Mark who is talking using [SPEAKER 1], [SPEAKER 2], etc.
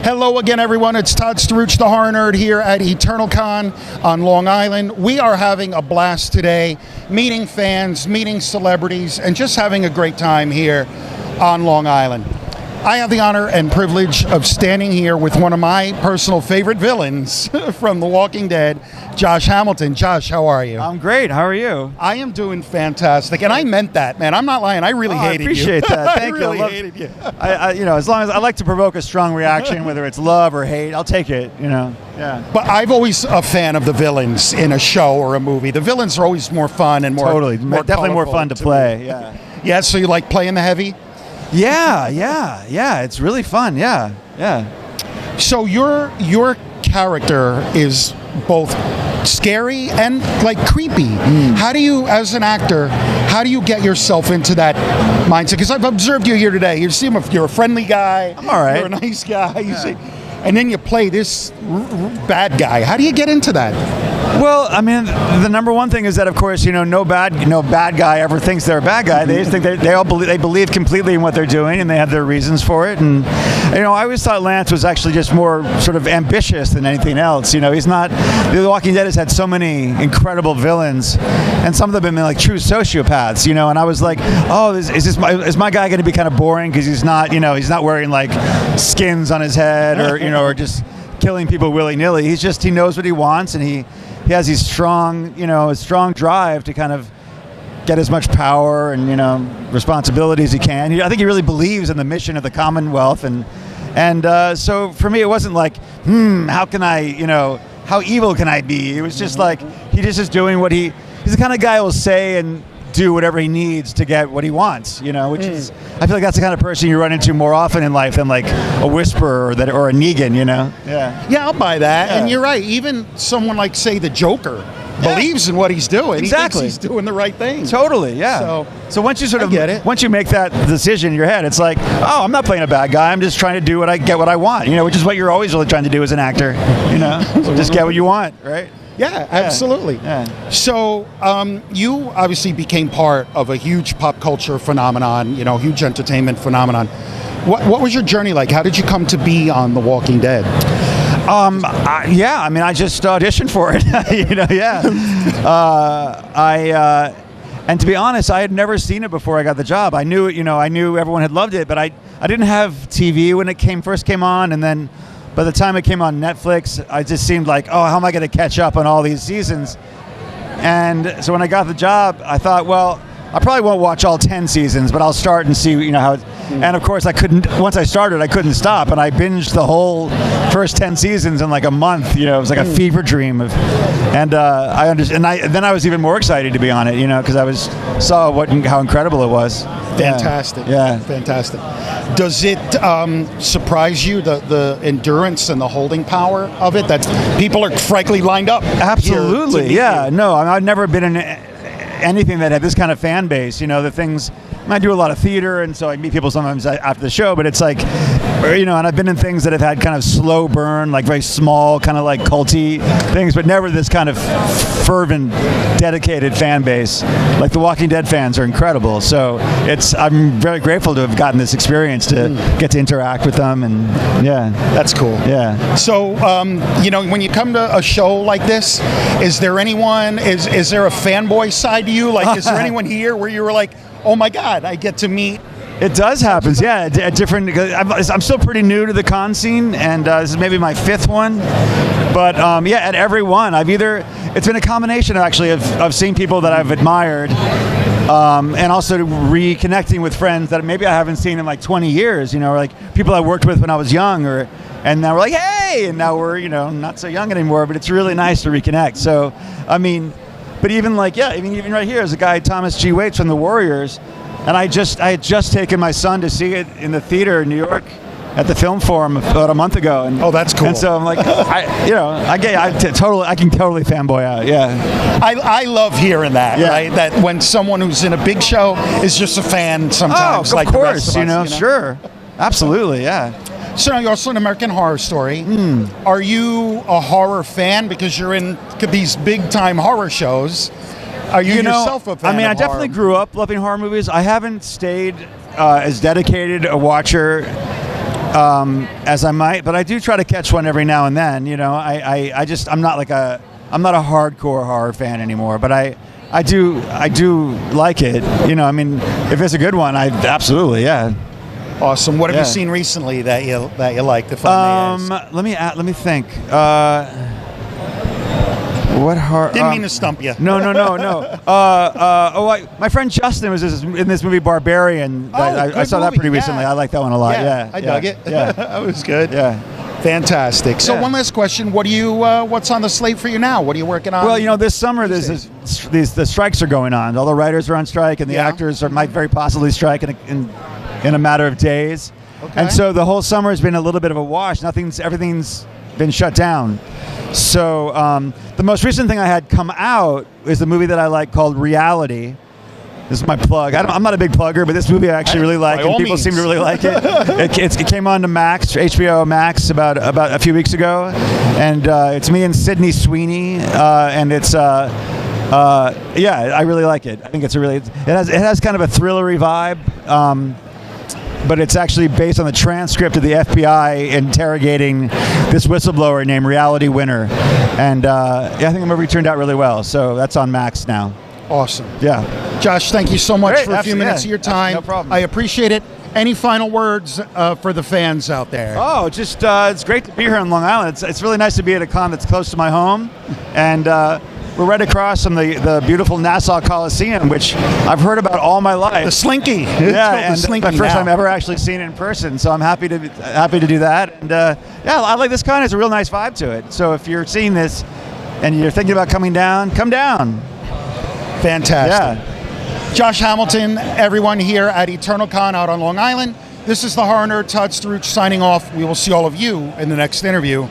[SPEAKER 1] Hello again, everyone. It's Todd Staruch, the Horror Nerd, here at EternalCon on Long Island. We are having a blast today, meeting fans, meeting celebrities, and just having a great time here on Long Island. I have the honor and privilege of standing here with one of my personal favorite villains from The Walking Dead, Josh Hamilton. Josh, how are you?
[SPEAKER 2] I'm great. How are you?
[SPEAKER 1] I am doing fantastic, and I meant that, man. I'm not lying. I really hated you.
[SPEAKER 2] I appreciate that. Thank
[SPEAKER 1] I
[SPEAKER 2] you.
[SPEAKER 1] really hated you.
[SPEAKER 2] As long as I like to provoke a strong reaction, whether it's love or hate, I'll take it. Yeah.
[SPEAKER 1] But I've always a fan of the villains in a show or a movie. The villains are always more fun and more
[SPEAKER 2] definitely more fun to play. Yeah.
[SPEAKER 1] Yeah. So you like playing the heavy?
[SPEAKER 2] Yeah. It's really fun. Yeah.
[SPEAKER 1] So your character is both scary and like creepy. How do you, as an actor, how do you get yourself into that mindset? Because I've observed you here today. You seem you're a friendly guy.
[SPEAKER 2] I'm all right.
[SPEAKER 1] You're a nice guy. And then you play this bad guy. How do you get into that?
[SPEAKER 2] Well, I mean, the number one thing is that, of course, no bad guy ever thinks they're a bad guy. They just think they believe completely in what they're doing, and they have their reasons for it. And I always thought Lance was actually just more sort of ambitious than anything else. He's not. The Walking Dead has had so many incredible villains, and some of them have been like true sociopaths. And I was like, oh, is my guy going to be kind of boring because he's not wearing like skins on his head or just killing people willy-nilly. He knows what he wants, and he has these strong drive to kind of get as much power and responsibility as he can. I think he really believes in the mission of the Commonwealth, and so for me it wasn't like how evil can I be? It was just like he just is doing what he's the kind of guy who will say and do whatever he needs to get what he wants, which is, I feel like that's the kind of person you run into more often in life than like a Whisperer or a Negan,
[SPEAKER 1] Yeah, I'll buy that. Yeah. And you're right. Even someone like, say, the Joker believes in what he's doing.
[SPEAKER 2] Exactly.
[SPEAKER 1] He thinks he's doing the right thing.
[SPEAKER 2] Totally, yeah. So once you
[SPEAKER 1] get it.
[SPEAKER 2] Once you make that decision in your head, it's like, oh, I'm not playing a bad guy. I'm just trying to do what I want, which is what you're always really trying to do as an actor, just get what you want, right?
[SPEAKER 1] Yeah, absolutely.
[SPEAKER 2] Yeah.
[SPEAKER 1] So you obviously became part of a huge pop culture phenomenon, huge entertainment phenomenon. What was your journey like? How did you come to be on The Walking Dead?
[SPEAKER 2] I just auditioned for it. And to be honest, I had never seen it before I got the job. I knew everyone had loved it, but I didn't have TV when it first came on, and then by the time it came on Netflix, I just seemed like, oh, how am I going to catch up on all these seasons? And so when I got the job, I thought, well, I probably won't watch all 10 seasons, but I'll start and see, how it... And of course, once I started, I couldn't stop, and I binged the whole first 10 seasons in like a month. It was like a fever dream then I was even more excited to be on it, because I saw how incredible it was.
[SPEAKER 1] Fantastic.
[SPEAKER 2] Yeah.
[SPEAKER 1] Fantastic. Does it surprise you, the endurance and the holding power of it, that people are frankly lined up?
[SPEAKER 2] Absolutely. Yeah. No, I've never been in anything that had this kind of fan base. The things, I do a lot of theater, and so I meet people sometimes after the show, but it's like, and I've been in things that have had kind of slow burn, like very small, kind of like culty things, but never this kind of fervent, dedicated fan base. Like the Walking Dead fans are incredible. So I'm very grateful to have gotten this experience to get to interact with them, and yeah.
[SPEAKER 1] That's cool.
[SPEAKER 2] Yeah.
[SPEAKER 1] So, when you come to a show like this, is there anyone, is there a fanboy side to you? Like, is there anyone here where you were like, oh my God, I get to meet?
[SPEAKER 2] It does happen, yeah. At different, because I'm still pretty new to the con scene, and this is maybe my fifth one. But at every one, it's been a combination actually of seeing people that I've admired, and also reconnecting with friends that maybe I haven't seen in like 20 years. Or like people I worked with when I was young, and now we're like, hey, and now we're not so young anymore. But it's really nice to reconnect. So but even even right here is a guy, Thomas G. Waits from the Warriors. And I had just taken my son to see it in the theater in New York at the Film Forum about a month ago. And,
[SPEAKER 1] oh, that's cool.
[SPEAKER 2] And so I'm like, I can totally fanboy out. Yeah.
[SPEAKER 1] I love hearing that. Yeah. Right? That when someone who's in a big show is just a fan sometimes.
[SPEAKER 2] Oh, of course.
[SPEAKER 1] The rest of us,
[SPEAKER 2] Sure. Absolutely. Yeah.
[SPEAKER 1] So now you're also an American Horror Story. Are you a horror fan because you're in these big time horror shows? Are you yourself a fan
[SPEAKER 2] I
[SPEAKER 1] of
[SPEAKER 2] definitely
[SPEAKER 1] horror?
[SPEAKER 2] grew up loving horror movies. I haven't stayed as dedicated a watcher as I might, but I do try to catch one every now and then. You know, I'm not a hardcore horror fan anymore, but I do like it. You know, I mean, if it's a good one, I absolutely, yeah.
[SPEAKER 1] Awesome. What have you seen recently that you liked? If I may ask?
[SPEAKER 2] Let me think. What horror?
[SPEAKER 1] Didn't mean to stump you.
[SPEAKER 2] No. My friend Justin was in this movie Barbarian. I saw that pretty recently. I like that one a lot. Yeah,
[SPEAKER 1] I dug it.
[SPEAKER 2] Yeah,
[SPEAKER 1] that was good.
[SPEAKER 2] Yeah.
[SPEAKER 1] Fantastic. So one last question: what's on the slate for you now? What are you working on?
[SPEAKER 2] Well, you know, this summer the strikes are going on. All the writers are on strike, and the actors might very possibly strike in a matter of days.
[SPEAKER 1] Okay.
[SPEAKER 2] And so the whole summer has been a little bit of a wash. Everything's been shut down. So the most recent thing I had come out is the movie that I like called Reality. This is my plug. I'm not a big plugger, but this movie I actually really like, and people seem to really like it. It came on to Max, HBO Max, about a few weeks ago, and it's me and Sydney Sweeney, and it's I really like it. I think it has kind of a thrillery vibe. But it's actually based on the transcript of the FBI interrogating this whistleblower named Reality Winner. And I think the movie turned out really well. So that's on Max now.
[SPEAKER 1] Awesome.
[SPEAKER 2] Yeah.
[SPEAKER 1] Josh, thank you so much for a few minutes of your
[SPEAKER 2] Absolutely,
[SPEAKER 1] time.
[SPEAKER 2] no problem.
[SPEAKER 1] I appreciate it. Any final words for the fans out there?
[SPEAKER 2] Oh, just it's great to be here on Long Island. It's really nice to be at a con that's close to my home. And we're right across from the beautiful Nassau Coliseum, which I've heard about all my life.
[SPEAKER 1] The Slinky.
[SPEAKER 2] Yeah,
[SPEAKER 1] It's
[SPEAKER 2] and
[SPEAKER 1] the
[SPEAKER 2] my
[SPEAKER 1] Slinky
[SPEAKER 2] first
[SPEAKER 1] now.
[SPEAKER 2] time ever actually seen it in person, so I'm happy to do that. And I like this con. It's a real nice vibe to it. So if you're seeing this and you're thinking about coming down, come down.
[SPEAKER 1] Fantastic.
[SPEAKER 2] Yeah.
[SPEAKER 1] Josh Hamilton, everyone here at Eternal Con out on Long Island. This is the Horror Nerd Todd Staruch signing off. We will see all of you in the next interview.